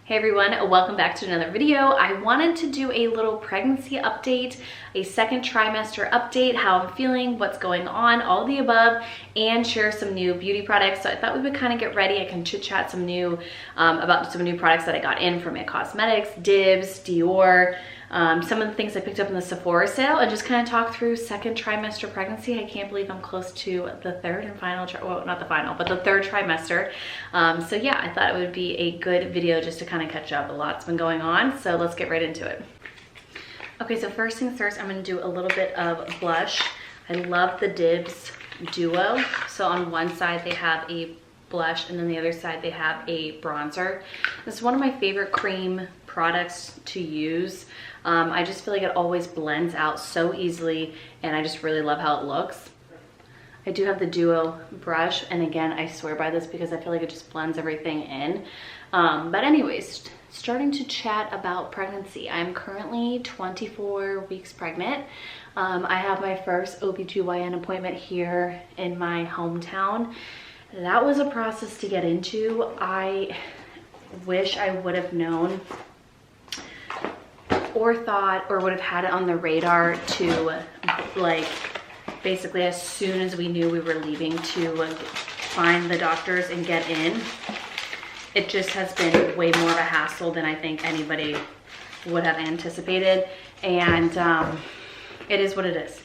Hey everyone, welcome back to another video. I wanted to do a little pregnancy update, a second trimester update, how I'm feeling, what's going on, all the above, and share some new beauty products. So I thought we would kind of get ready. I can chit chat some new about some new products that I got in from It Cosmetics, Dibs, Dior, some of the things I picked up in the Sephora sale, and just kind of talk through second trimester pregnancy. I can't believe I'm close to the third and final, well, not the final, but the third trimester. So yeah, I thought it would be a good video just to kind of catch up. A lot's been going on, so let's get right into it. Okay, so first things first, I'm gonna do a little bit of blush. I love the Dibs Duo. So on one side they have a blush, and then the other side they have a bronzer. This is one of my favorite cream products to use. I just feel like it always blends out so easily, and I just really love how it looks. I do have the Duo brush, and again, I swear by this because I feel like it just blends everything in. But anyways, starting to chat about pregnancy. I'm currently 24 weeks pregnant. I have my first OBGYN appointment here in my hometown. That was a process to get into. I wish I would have known or thought or would have had it on the radar to, like, basically as soon as we knew we were leaving, to find the doctors and get in. It just has been way more of a hassle than I think anybody would have anticipated, and it is what it is.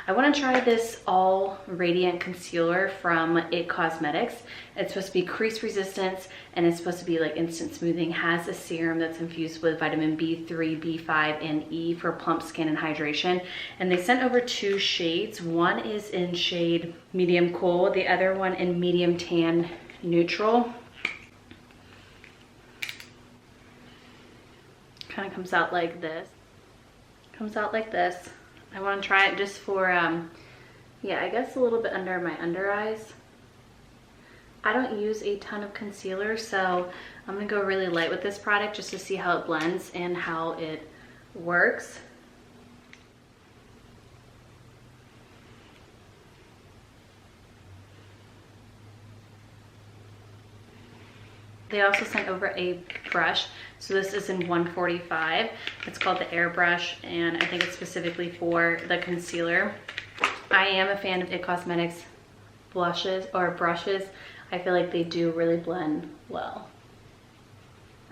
I want to try this all radiant concealer from It Cosmetics. It's supposed to be crease resistance, and it's supposed to be like instant smoothing. Has a serum that's infused with vitamin B3, B5, and E for plump skin and hydration. And they sent over two shades. One is in shade medium cool, the other one in medium tan neutral. Kind of comes out like this. Comes out like this. I want to try it just for, yeah, I guess a little bit under my under eyes. I don't use a ton of concealer, so I'm going to go really light with this product just to see how it blends and how it works. They also sent over a brush. So this is in 145. It's called the Airbrush, and I think it's specifically for the concealer. I am a fan of It Cosmetics blushes or brushes. I feel like they do really blend well.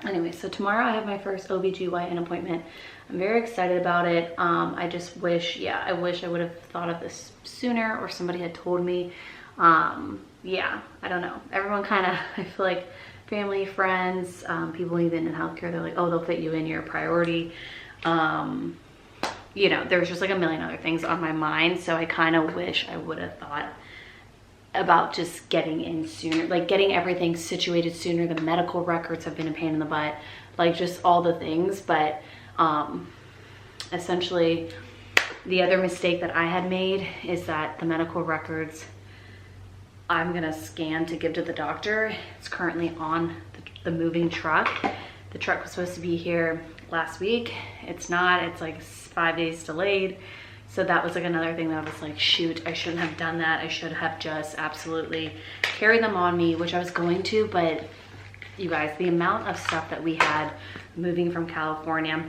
Anyway, so tomorrow I have my first OBGYN appointment. I'm very excited about it. I just wish, yeah, I wish I would have thought of this sooner, or somebody had told me. Yeah, I don't know. Everyone kind of, I feel like, family, friends, people even in healthcare, they're like, oh, they'll fit you in, your priority. You know, there's just like a million other things on my mind, so I kind of wish I would have thought about just getting in sooner, like getting everything situated sooner. The medical records have been a pain in the butt, like just all the things. But essentially the other mistake that I had made is that the medical records I'm gonna scan to give to the doctor, it's currently on the moving truck. The truck was supposed to be here last week. It's not. It's like 5 days delayed. So that was like another thing that I was like, shoot, I shouldn't have done that. I should have just absolutely carried them on me, which I was going to. But you guys, the amount of stuff that we had moving from California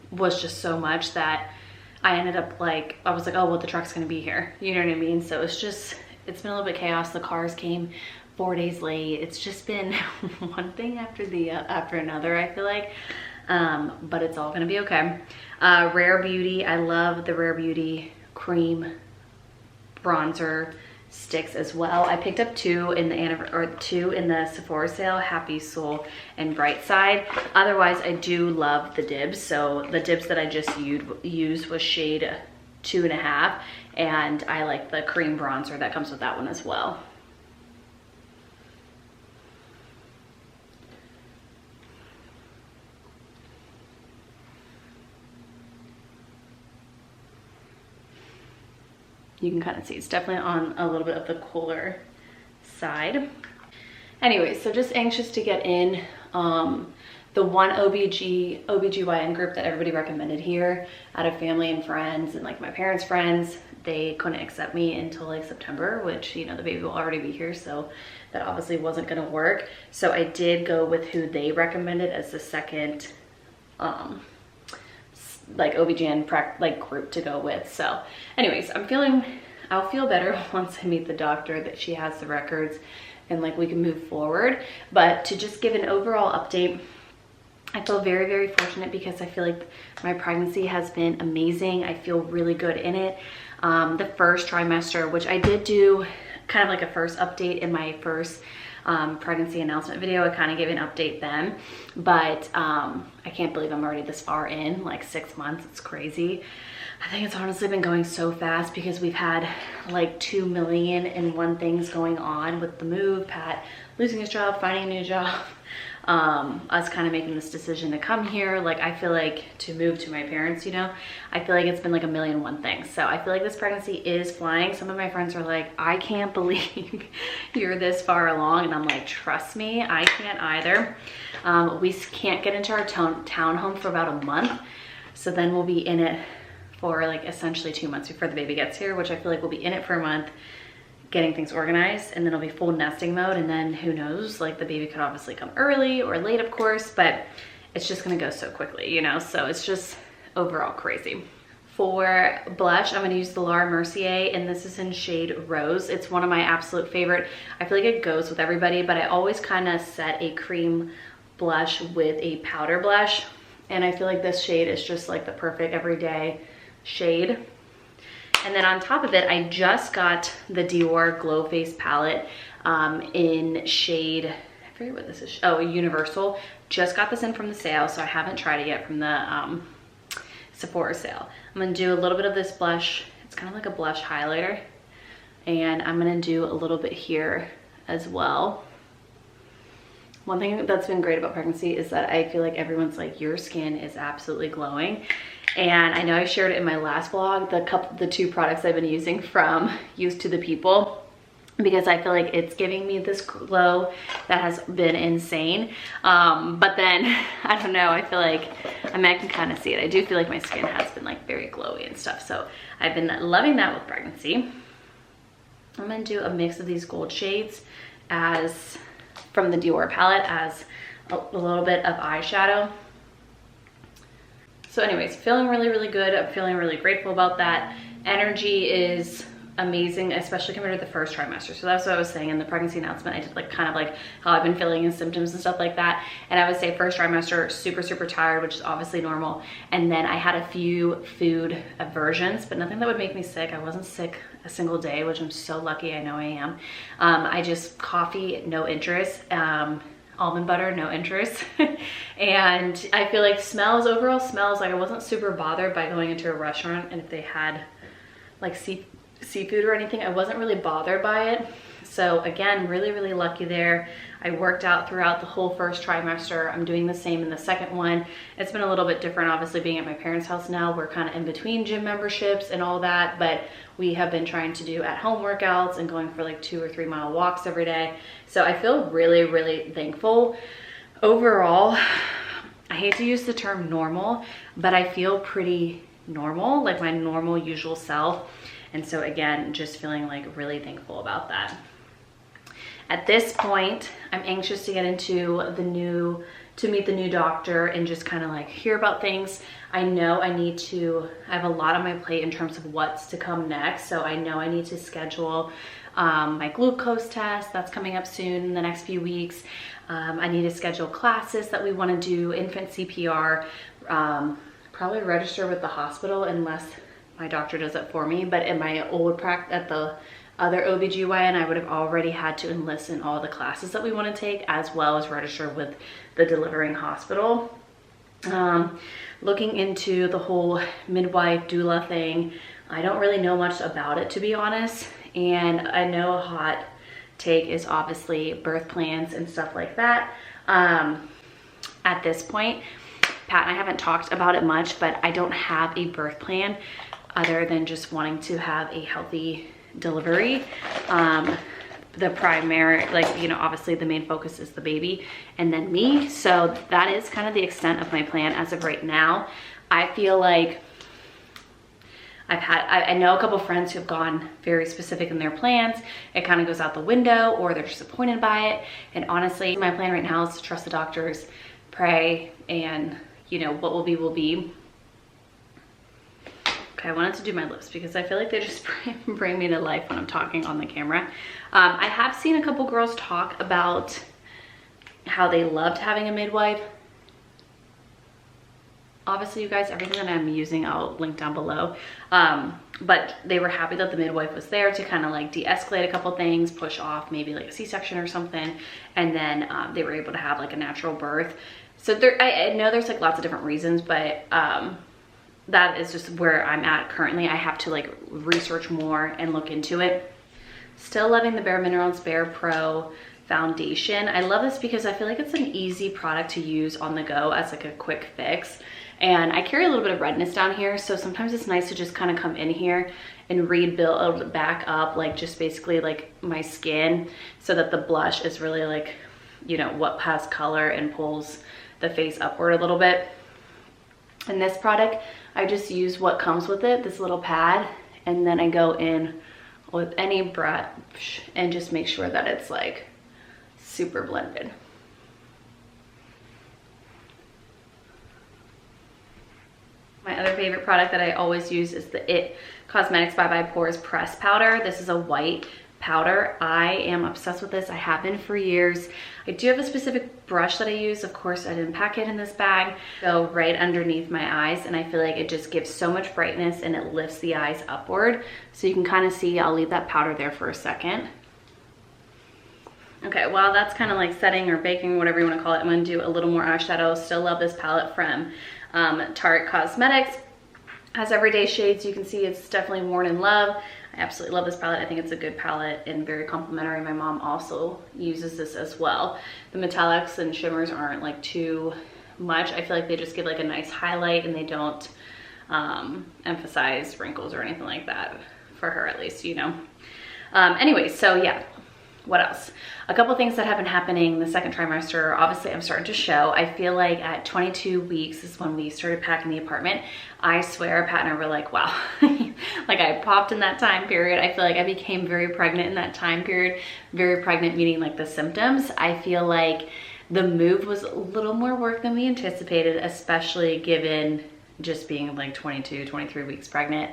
was just so much that I ended up like, I was like, oh, well, the truck's gonna be here. You know what I mean? So it's just, it's been a little bit chaos. The cars came 4 days late. It's just been one thing after the after another, I feel like. But it's all gonna be okay. Rare Beauty, I love the Rare Beauty cream bronzer sticks as well. I picked up two in the Sephora sale, Happy Soul and Bright Side. Otherwise, I do love the Dibs. So the Dibs that I just used was shade 2.5, and I like the cream bronzer that comes with that one as well. You can kind of see it's definitely on a little bit of the cooler side. Anyway, so just anxious to get in. The one OBGYN group that everybody recommended here out of family and friends and like my parents' friends, they couldn't accept me until like September, which, you know, the baby will already be here, so that obviously wasn't gonna work. So I did go with who they recommended as the second like OB-GYN like group to go with. So anyways, I'll feel better once I meet the doctor that she has the records and like we can move forward. But to just give an overall update, I feel very, very fortunate because I feel like my pregnancy has been amazing. I feel really good in it. The first trimester, which I did do kind of like a first update in my first pregnancy announcement video. I kind of gave an update then, but I can't believe I'm already this far in, like 6 months. It's crazy. I think it's honestly been going so fast because we've had like 2 million and one things going on with the move, Pat losing his job, finding a new job, us kind of making this decision to come here. Like, I feel like to move to my parents, you know, I feel like it's been like a million and one things. So I feel like this pregnancy is flying. Some of my friends are like, I can't believe you're this far along. And I'm like, trust me, I can't either. We can't get into our townhome for about a month. So then we'll be in it for like essentially 2 months before the baby gets here, which I feel like we'll be in it for a month, getting things organized, and then it'll be full nesting mode. And then who knows, like the baby could obviously come early or late, of course, but it's just gonna go so quickly, you know? So it's just overall crazy. For blush, I'm gonna use the Laura Mercier, and this is in shade Rose. It's one of my absolute favorite. I feel like it goes with everybody, but I always kind of set a cream blush with a powder blush. And I feel like this shade is just like the perfect everyday shade. And then on top of it, I just got the Dior Glow Face palette in shade, I forget what this is. Oh, Universal. Just got this in from the sale, so I haven't tried it yet from the Sephora sale. I'm gonna do a little bit of this blush. It's kind of like a blush highlighter. And I'm gonna do a little bit here as well. One thing that's been great about pregnancy is that I feel like everyone's like, your skin is absolutely glowing. And I know I shared it in my last vlog, the 2 products I've been using from Used to the People, because I feel like it's giving me this glow that has been insane. But then, I don't know, I feel like, I mean, I can kind of see it. I do feel like my skin has been like very glowy and stuff. So I've been loving that with pregnancy. I'm gonna do a mix of these gold shades as from the Dior palette as a little bit of eyeshadow. So anyways, feeling really, really good. I'm feeling really grateful about that. Energy is amazing, especially compared to the first trimester. So that's what I was saying in the pregnancy announcement. I did like kind of like how I've been feeling and symptoms and stuff like that. And I would say first trimester, super, super tired, which is obviously normal. And then I had a few food aversions, but nothing that would make me sick. I wasn't sick a single day, which I'm so lucky. I know I am. I just, coffee, no interest. Almond butter, no interest. And I feel like overall smells, like I wasn't super bothered by going into a restaurant and if they had like seafood or anything, I wasn't really bothered by it. So again, really, really lucky there. I worked out throughout the whole first trimester. I'm doing the same in the second one. It's been a little bit different, obviously being at my parents' house now. We're kind of in between gym memberships and all that, but we have been trying to do at-home workouts and going for like 2 or 3 mile walks every day. So I feel really, really thankful. Overall, I hate to use the term normal, but I feel pretty normal, like my normal usual self. And so again, just feeling like really thankful about that. At this point, I'm anxious to get into to meet the new doctor and just kind of like hear about things. I know I have a lot on my plate in terms of what's to come next. So I know I need to schedule my glucose test. That's coming up soon in the next few weeks. I need to schedule classes that we want to do, infant CPR, probably register with the hospital unless my doctor does it for me. But in my old practice at the other OB-GYN, I would have already had to enlist in all the classes that we want to take, as well as register with the delivering hospital. Looking into the whole midwife doula thing, I don't really know much about it, to be honest. And I know a hot take is obviously birth plans and stuff like that. At this point, Pat and I haven't talked about it much, but I don't have a birth plan other than just wanting to have a healthy delivery. The primary, like, you know, obviously the main focus is the baby and then me. So that is kind of the extent of my plan as of right now. I feel like I know a couple friends who have gone very specific in their plans. It kind of goes out the window or they're disappointed by it. And honestly, my plan right now is to trust the doctors, pray, and you know, what will be will be. Okay, I wanted to do my lips because I feel like they just bring me to life when I'm talking on the camera. I have seen a couple girls talk about how they loved having a midwife. Obviously, you guys, everything that I'm using, I'll link down below. But they were happy that the midwife was there to kind of like de-escalate a couple things, push off maybe like a C-section or something. And then they were able to have like a natural birth. So I know there's like lots of different reasons, but that is just where I'm at currently. I have to like research more and look into it. Still loving the Bare Minerals Bare Pro foundation. I love this because I feel like it's an easy product to use on the go as like a quick fix. And I carry a little bit of redness down here, so sometimes it's nice to just kind of come in here and rebuild back up, like just basically like my skin, so that the blush is really like, you know, what has color and pulls the face upward a little bit. And this product, I just use what comes with it, this little pad, and then I go in with any brush and just make sure that it's like super blended. My other favorite product that I always use is the IT Cosmetics Bye Bye Pores Press Powder. This is a white powder. I am obsessed with this. I have been for years. I do have a specific brush that I use. Of course, I didn't pack it in this bag. Go right underneath my eyes, and I feel like it just gives so much brightness and it lifts the eyes upward. So you can kind of see, I'll leave that powder there for a second. Okay, while that's kind of like setting or baking, whatever you want to call it, I'm going to do a little more eyeshadow. Still love this palette from Tarte Cosmetics. Has everyday shades. You can see it's definitely worn in love. I absolutely love this palette. I think it's a good palette and very complimentary. My mom also uses this as well. The metallics and shimmers aren't like too much. I feel like they just give like a nice highlight and they don't emphasize wrinkles or anything like that, for her at least, you know. Anyways, so yeah. What else? A couple things that have been happening the second trimester. Obviously, I'm starting to show. I feel like at 22 weeks is when we started packing the apartment. I swear, Pat and I were like, wow. Like I popped in that time period. I feel like I became very pregnant in that time period. Very pregnant meaning like the symptoms. I feel like the move was a little more work than we anticipated, especially given just being like 22, 23 weeks pregnant.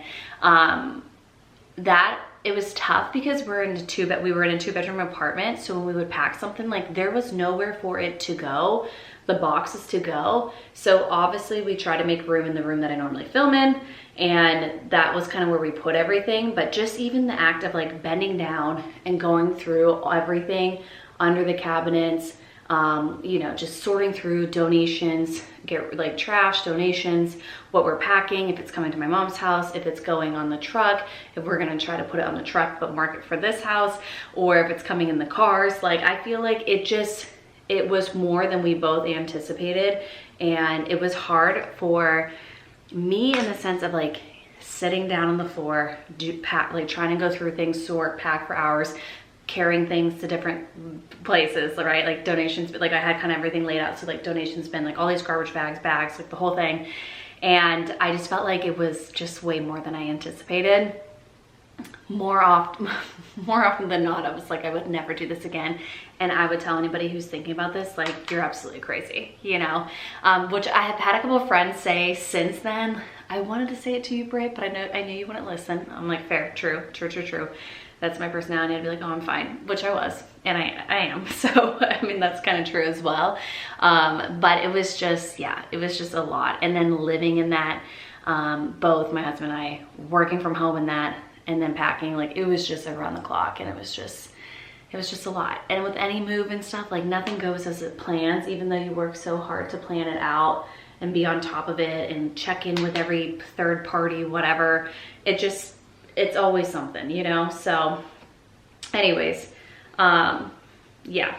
It was tough because we were in a two-bedroom apartment. So when we would pack something, like there was nowhere for it to go, the boxes to go. So obviously we try to make room in the room that I normally film in. And that was kind of where we put everything. But just even the act of like bending down and going through everything under the cabinets, you know, just sorting through donations, get like trash, donations, what we're packing, if it's coming to my mom's house, if it's going on the truck, if we're gonna try to put it on the truck but mark it for this house, or if it's coming in the cars. Like I feel like it was more than we both anticipated, and it was hard for me in the sense of like sitting down on the floor, like trying to go through things, sort, pack for hours, carrying things to different places, right? Like donations, but like I had kind of everything laid out. So like donations bin, like all these garbage bags, like the whole thing. And I just felt like it was just way more than I anticipated. More often than not, I was like, I would never do this again. And I would tell anybody who's thinking about this, like, you're absolutely crazy, you know? Which I have had a couple of friends say since then. I wanted to say it to you, Britt, but I knew you wouldn't listen. I'm like, fair, true. That's my personality. I'd be like, oh, I'm fine, which I was, and I am. So, I mean, that's kind of true as well. But it was just, yeah, it was just a lot. And then living in that, both my husband and I working from home in that, and then packing, like it was just around the clock, and it was just a lot. And with any move and stuff, like nothing goes as it plans, even though you work so hard to plan it out and be on top of it and check in with every third party, whatever. It's always something, you know? So anyways, yeah.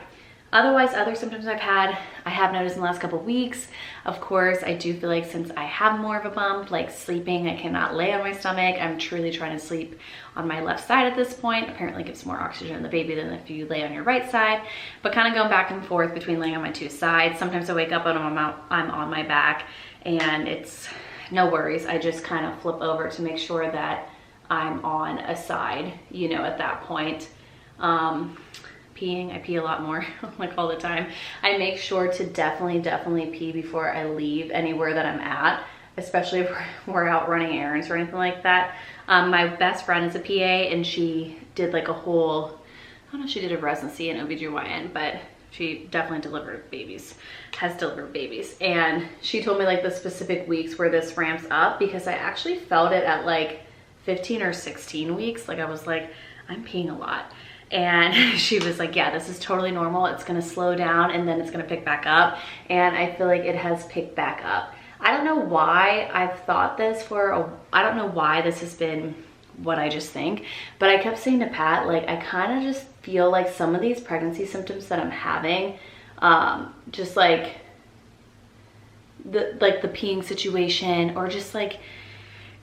Otherwise, other symptoms I have noticed in the last couple of weeks. Of course, I do feel like since I have more of a bump, like sleeping, I cannot lay on my stomach. I'm truly trying to sleep on my left side at this point. Apparently it gives more oxygen to the baby than if you lay on your right side, but kind of going back and forth between laying on my two sides. Sometimes I wake up and I'm on my back, and it's no worries. I just kind of flip over to make sure that I'm on a side, you know, at that point. Peeing, I pee a lot more, like all the time. I make sure to definitely pee before I leave anywhere that I'm at, especially if we're out running errands or anything like that. My best friend is a PA, and she did like a whole, I don't know if she did a residency in OBGYN, but she definitely delivered babies, has delivered babies. And she told me like the specific weeks where this ramps up, because I actually felt it at like 15 or 16 weeks. Like I was like, I'm peeing a lot. And she was like, yeah, this is totally normal. It's gonna slow down and then it's gonna pick back up. And I feel like it has picked back up. I don't know why I've thought this I don't know why this has been what I just think, but I kept saying to Pat, like, I kind of just feel like some of these pregnancy symptoms that I'm having, just like the peeing situation, or just like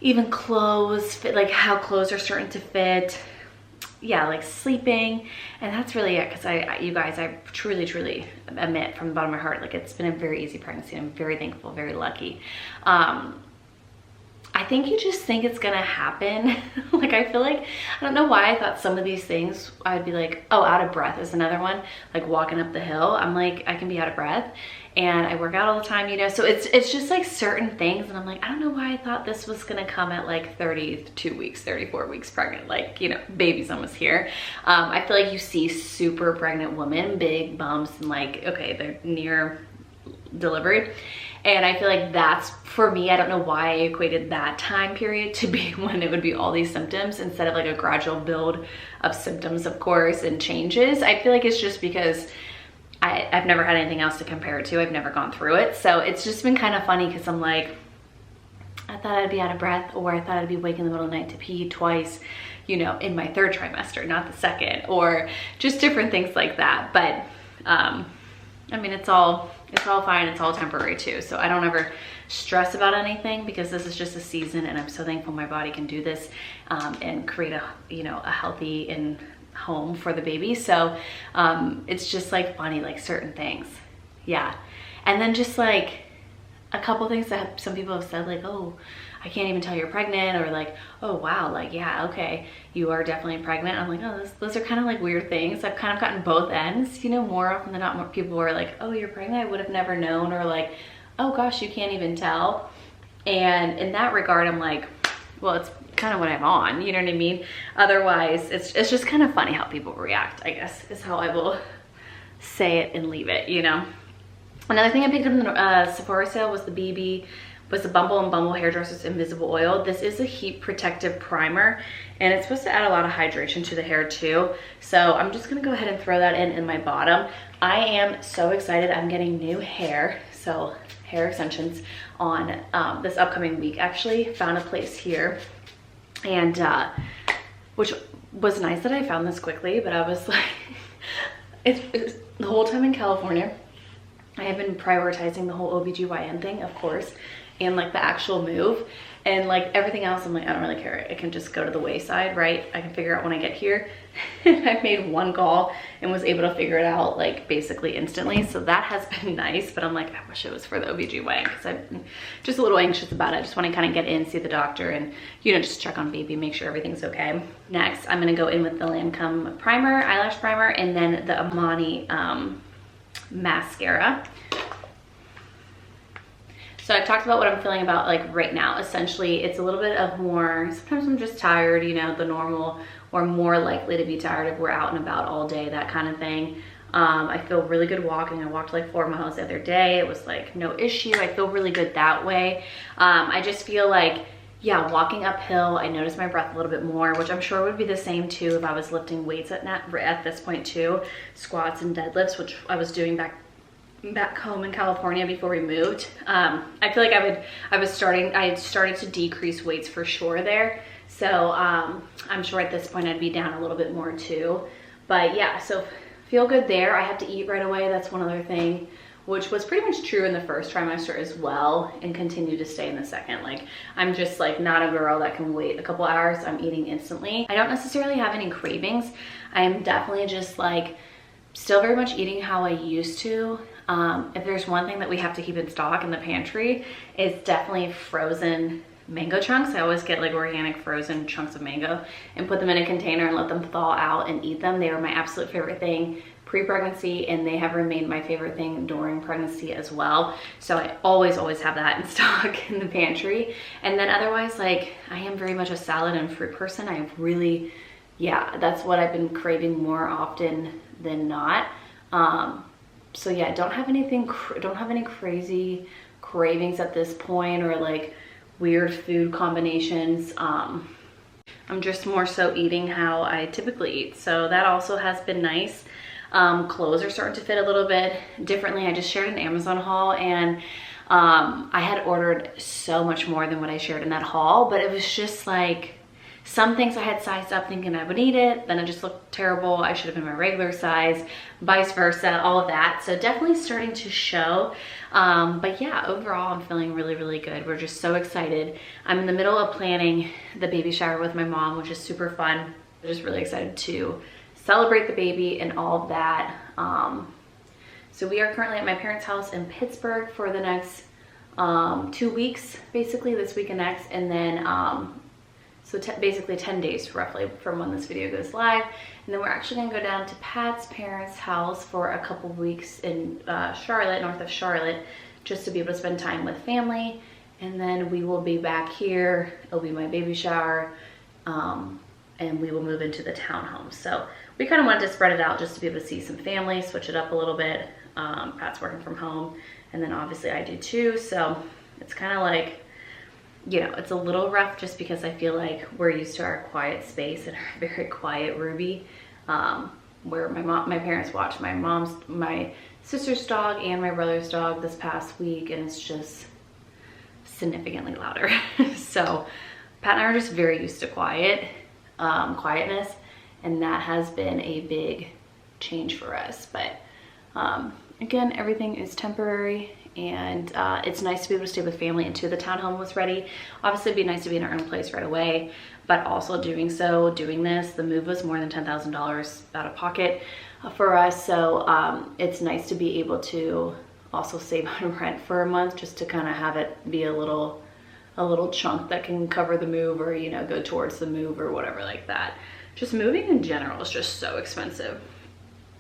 even clothes fit, like how clothes are starting to fit. Yeah, like sleeping. And that's really it, because you guys, I truly admit from the bottom of my heart, like it's been a very easy pregnancy. I'm very thankful, very lucky. I think you just think it's gonna happen. Like I feel like, I don't know why I thought some of these things I'd be like, oh, out of breath is another one. Like walking up the hill, I'm like, I can be out of breath, and I work out all the time, you know? So it's just like certain things, and I'm like, I don't know why I thought this was gonna come at like 32 weeks, 34 weeks pregnant, like, you know, baby's almost here. I feel like you see super pregnant women, big bumps, and like, okay, they're near delivery. And I feel like that's, for me, I don't know why I equated that time period to be when it would be all these symptoms instead of like a gradual build of symptoms, of course, and changes. I feel like it's just because I've never had anything else to compare it to. I've never gone through it. So it's just been kind of funny, because I'm like, I thought I'd be out of breath, or I thought I'd be awake in the middle of the night to pee twice, you know, in my 3rd trimester, not the 2nd, or just different things like that. But I mean, it's all fine. It's all temporary too. So I don't ever stress about anything, because this is just a season, and I'm so thankful my body can do this and create a, you know, a healthy and home for the baby. So it's just like funny, like certain things. Yeah. And then just like a couple things that some people have said, like, oh, I can't even tell you're pregnant, or like, oh wow, like, yeah, okay, you are definitely pregnant. I'm like, oh, those are kind of like weird things. I've kind of gotten both ends, you know, more often than not. More people are like, oh, you're pregnant, I would have never known, or like, oh gosh, you can't even tell. And in that regard, I'm like, well, it's kind of what I'm on, you know what I mean? Otherwise, it's just kind of funny how people react, I guess, is how I will say it and leave it, you know? Another thing I picked up in the Sephora sale was the Bumble and Bumble Hairdresser's Invisible Oil. This is a heat protective primer, and it's supposed to add a lot of hydration to the hair too. So I'm just gonna go ahead and throw that in my bottom. I am so excited. I'm getting new hair, so hair extensions on this upcoming week. Actually found a place here, and which was nice that I found this quickly, but I was like, it's the whole time in California, I have been prioritizing the whole OBGYN thing, of course, and like the actual move, and like everything else, I'm like, I don't really care. It can just go to the wayside, right? I can figure out when I get here. I made one call and was able to figure it out like basically instantly. So that has been nice, but I'm like, I wish it was for the OBGYN, because I'm just a little anxious about it. I just want to kind of get in, see the doctor, and, you know, just check on baby, make sure everything's okay. Next, I'm going to go in with the Lancome primer, eyelash primer, and then the Amani mascara. So I've talked about what I'm feeling about like right now. Essentially, it's a little bit of more, sometimes I'm just tired, you know, the normal, or more likely to be tired if we're out and about all day, that kind of thing. I feel really good walking. I walked like 4 miles the other day. It was like no issue. I feel really good that way. I just feel like, yeah, walking uphill, I notice my breath a little bit more, which I'm sure would be the same too if I was lifting weights at this point too, squats and deadlifts, which I was doing back home in California before we moved. I feel like I had started to decrease weights for sure there. So I'm sure at this point I'd be down a little bit more too. But yeah, so feel good there. I have to eat right away. That's one other thing, which was pretty much true in the 1st trimester as well, and continue to stay in the 2nd. Like, I'm just like not a girl that can wait a couple hours. I'm eating instantly. I don't necessarily have any cravings. I am definitely just like still very much eating how I used to. If there's one thing that we have to keep in stock in the pantry, it's definitely frozen mango chunks. I always get like organic frozen chunks of mango and put them in a container and let them thaw out and eat them. They are my absolute favorite thing pre-pregnancy, and they have remained my favorite thing during pregnancy as well. So I always have that in stock in the pantry. And then otherwise, like, I am very much a salad and fruit person. I really, yeah, that's what I've been craving more often than not. So yeah, don't have any crazy cravings at this point, or like weird food combinations. I'm just more so eating how I typically eat. So that also has been nice. Clothes are starting to fit a little bit differently. I just shared an Amazon haul, and I had ordered so much more than what I shared in that haul, but it was just like, some things I had sized up thinking I would need it, then it just looked terrible. I should have been my regular size, vice versa, all of that. So definitely starting to show. But yeah, overall, I'm feeling really good. We're just so excited. I'm in the middle of planning the baby shower with my mom, which is super fun. I'm just really excited to celebrate the baby and all of that. So we are currently at my parents' house in Pittsburgh for the next 2 weeks, basically this week and next, and then so basically 10 days roughly from when this video goes live. And then we're actually gonna go down to Pat's parents' house for a couple weeks in Charlotte, north of Charlotte, just to be able to spend time with family. And then we will be back here. It'll be my baby shower, and we will move into the townhome. So we kind of wanted to spread it out just to be able to see some family, switch it up a little bit. Pat's working from home, and then obviously I do too. So it's kind of like, you know, it's a little rough just because I feel like we're used to our quiet space and our very quiet Ruby, where my parents watched my sister's dog and my brother's dog this past week, and it's just significantly louder. So Pat and I are just very used to quietness, and that has been a big change for us. But again, everything is temporary, and it's nice to be able to stay with family until the townhome was ready. Obviously, it'd be nice to be in our own place right away, but also doing this, the move was more than $10,000 out of pocket for us. So it's nice to be able to also save on rent for a month, just to kind of have it be a little chunk that can cover the move, or, you know, go towards the move or whatever like that. Just moving in general is just so expensive.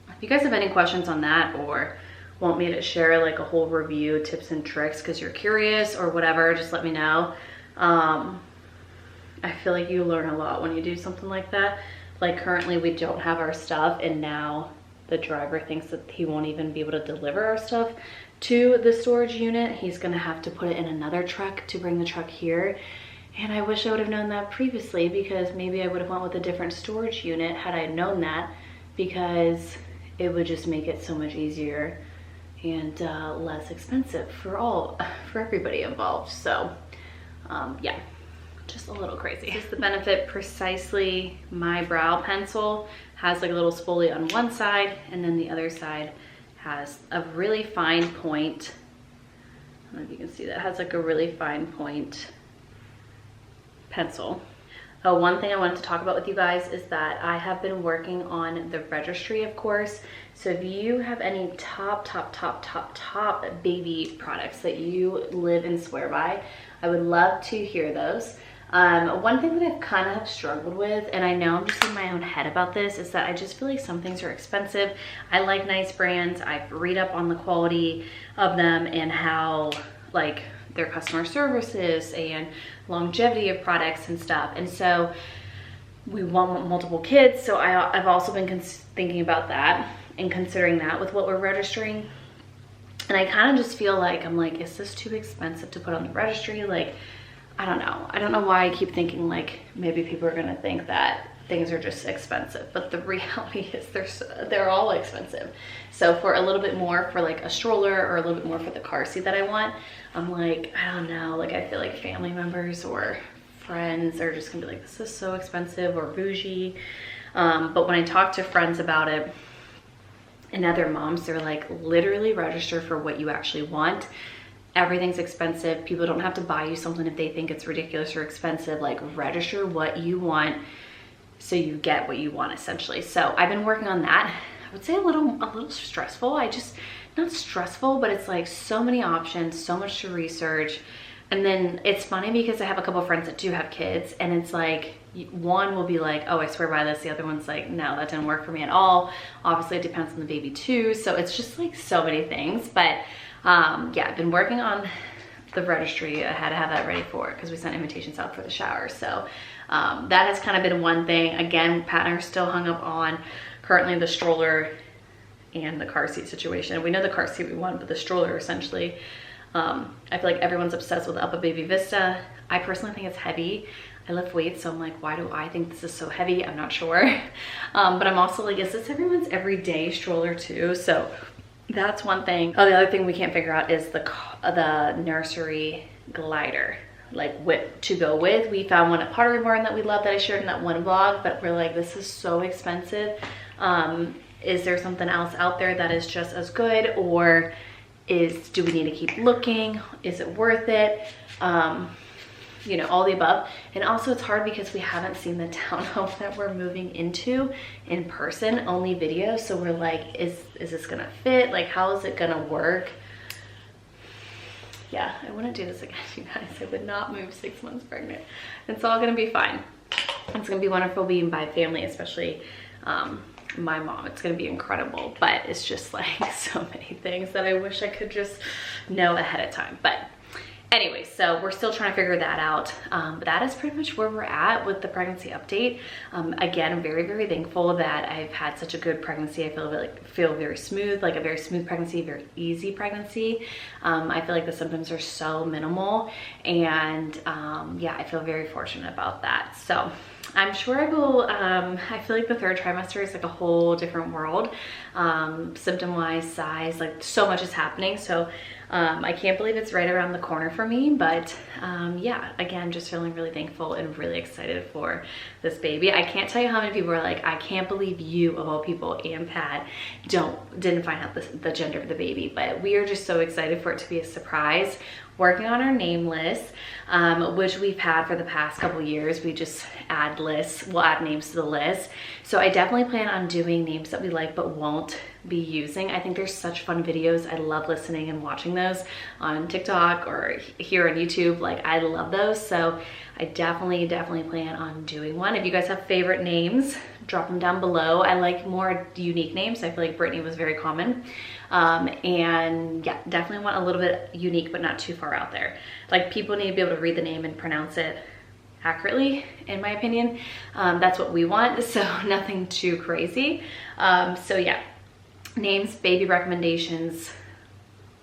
If you guys have any questions on that, or want me to share like a whole review, tips and tricks, because you're curious or whatever, just let me know. I feel like you learn a lot when you do something like that. Like currently we don't have our stuff, and now the driver thinks that he won't even be able to deliver our stuff to the storage unit. He's gonna have to put it in another truck to bring the truck here. And I wish I would have known that previously, because maybe I would have went with a different storage unit had I known that, because it would just make it so much easier and less expensive for everybody involved. So yeah, just a little crazy. This is the Benefit Precisely My Brow Pencil. Has like a little spoolie on one side, and then the other side has a really fine point. I don't know if you can see that. It has like a really fine point pencil. Oh, one thing I wanted to talk about with you guys is that I have been working on the registry, of course. So if you have any top baby products that you live and swear by, I would love to hear those. One thing that I've kind of struggled with, and I know I'm just in my own head about this, is that I just feel like some things are expensive. I like nice brands. I read up on the quality of them and how like their customer service is and longevity of products and stuff. And so we want multiple kids. So I've also been thinking about that and considering that with what we're registering. And I kind of just feel like, I'm like, is this too expensive to put on the registry? Like, I don't know. I don't know why I keep thinking like maybe people are gonna think that things are just expensive, but the reality is they're all expensive. So for a little bit more for like a stroller, or a little bit more for the car seat that I want, I'm like, I don't know, like I feel like family members or friends are just gonna be like, this is so expensive or bougie. But when I talk to friends about it and other moms, they're like, literally register for what you actually want. Everything's expensive. People don't have to buy you something if they think it's ridiculous or expensive. Like, register what you want so you get what you want, essentially. So I've been working on that. I would say a little stressful. I just not stressful, but it's like so many options, so much to research. And then it's funny because I have a couple friends that do have kids, and it's like one will be like, oh, I swear by this. The other one's like, no, that didn't work for me at all. Obviously it depends on the baby too. So it's just like so many things. But yeah, I've been working on the registry. I had to have that ready for it because we sent invitations out for the shower. So that has kind of been one thing. Again, Pat and I are still hung up on currently the stroller and the car seat situation. We know the car seat we want, but the stroller essentially, I feel like everyone's obsessed with the Up a Baby Vista. I personally think it's heavy. I lift weights, so I'm like, why do I think this is so heavy? I'm not sure. But I'm also like, is this everyone's everyday stroller too? So that's one thing. Oh, the other thing we can't figure out is the nursery glider, like what to go with. We found one at Pottery Barn that we love that I shared in that one vlog, but we're like, this is so expensive. Is there something else out there that is just as good, or do we need to keep looking? Is it worth it? You know, all the above. And also it's hard because we haven't seen the townhome that we're moving into in person, only video. So we're like, is this gonna fit? Like, how is it gonna work? Yeah, I wouldn't do this again, you guys. I would not move 6 months pregnant. It's all gonna be fine. It's gonna be wonderful being by family, especially my mom. It's gonna be incredible, but it's just like so many things that I wish I could just know ahead of time. But anyway, so we're still trying to figure that out. But that is pretty much where we're at with the pregnancy update. Again, I'm very, very thankful that I've had such a good pregnancy. I feel very smooth, like a very smooth pregnancy, very easy pregnancy. I feel like the symptoms are so minimal, and yeah, I feel very fortunate about that. So I'm sure I will, I feel like the third trimester is like a whole different world, symptom-wise, size, like so much is happening. So I can't believe it's right around the corner for me, but yeah, again, just feeling really thankful and really excited for this baby. I can't tell you how many people are like, I can't believe you, of all people, and Pat didn't find out the gender of the baby, but we are just so excited for it to be a surprise. Working on our name list, which we've had for the past couple years. We just add lists, we'll add names to the list. So I definitely plan on doing names that we like but won't be using. I think there's such fun videos. I love listening and watching those on TikTok or here on YouTube. Like, I love those. So I definitely plan on doing one. If you guys have favorite names, drop them down below. I like more unique names. I feel like Brittany was very common. And yeah, definitely want a little bit unique, but not too far out there. Like, people need to be able to read the name and pronounce it accurately, in my opinion. That's what we want, so nothing too crazy. So yeah, names, baby recommendations,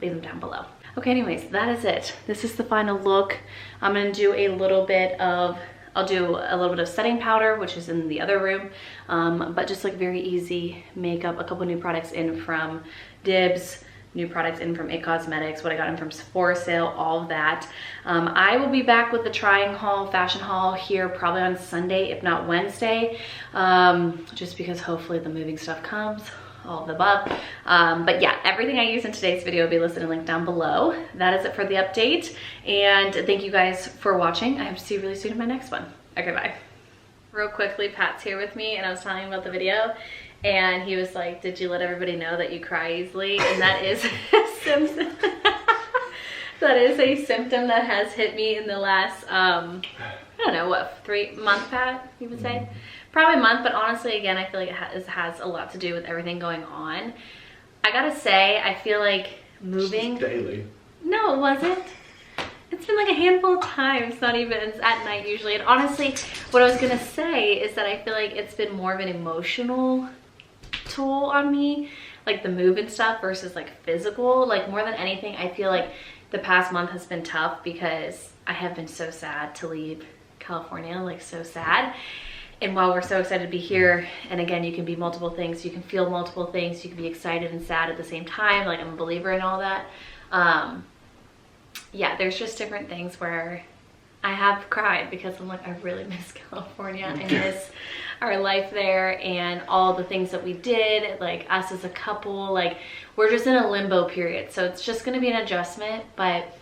leave them down below. Okay, anyways, that is it. This is the final look. I'm gonna do a little bit of, I'll do a little bit of setting powder, which is in the other room, but just like very easy makeup. A couple new products in from Dibs, new products in from It Cosmetics, what I got in from Sephora sale, all of that. I will be back with the trying haul, fashion haul here probably on Sunday, if not Wednesday, just because hopefully the moving stuff comes, all of the above. But yeah, everything I use in today's video will be listed and linked down below. That is it for the update, and thank you guys for watching. I hope to see you really soon in my next one. Okay, bye. Real quickly, Pat's here with me, and I was telling him about the video, and he was like, did you let everybody know that you cry easily? And that is a symptom. That is a symptom that has hit me in the last, I don't know, what, 3 months, Pat, you would say? Probably a month, but honestly, again, I feel like it has a lot to do with everything going on. I gotta say, I feel like moving... Just daily. No, it wasn't. It's been like a handful of times, not even, it's at night usually. And honestly, what I was gonna say is that I feel like it's been more of an emotional toll on me, like the move and stuff versus like physical. Like, more than anything, I feel like the past month has been tough because I have been so sad to leave California, like so sad. And while we're so excited to be here, and again, you can be multiple things, you can feel multiple things, you can be excited and sad at the same time, like I'm a believer in all that. Yeah, there's just different things where I have cried because I'm like, I really miss California. I miss our life there and all the things that we did, like us as a couple. Like, we're just in a limbo period, so it's just gonna be an adjustment. But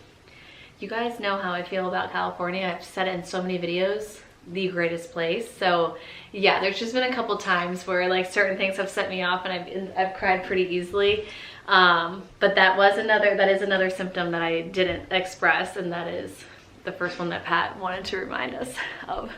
you guys know how I feel about California. I've said it in so many videos, the greatest place. So yeah, there's just been a couple times where like certain things have set me off, and I've cried pretty easily. But that is another symptom that I didn't express, and that is the first one that Pat wanted to remind us of.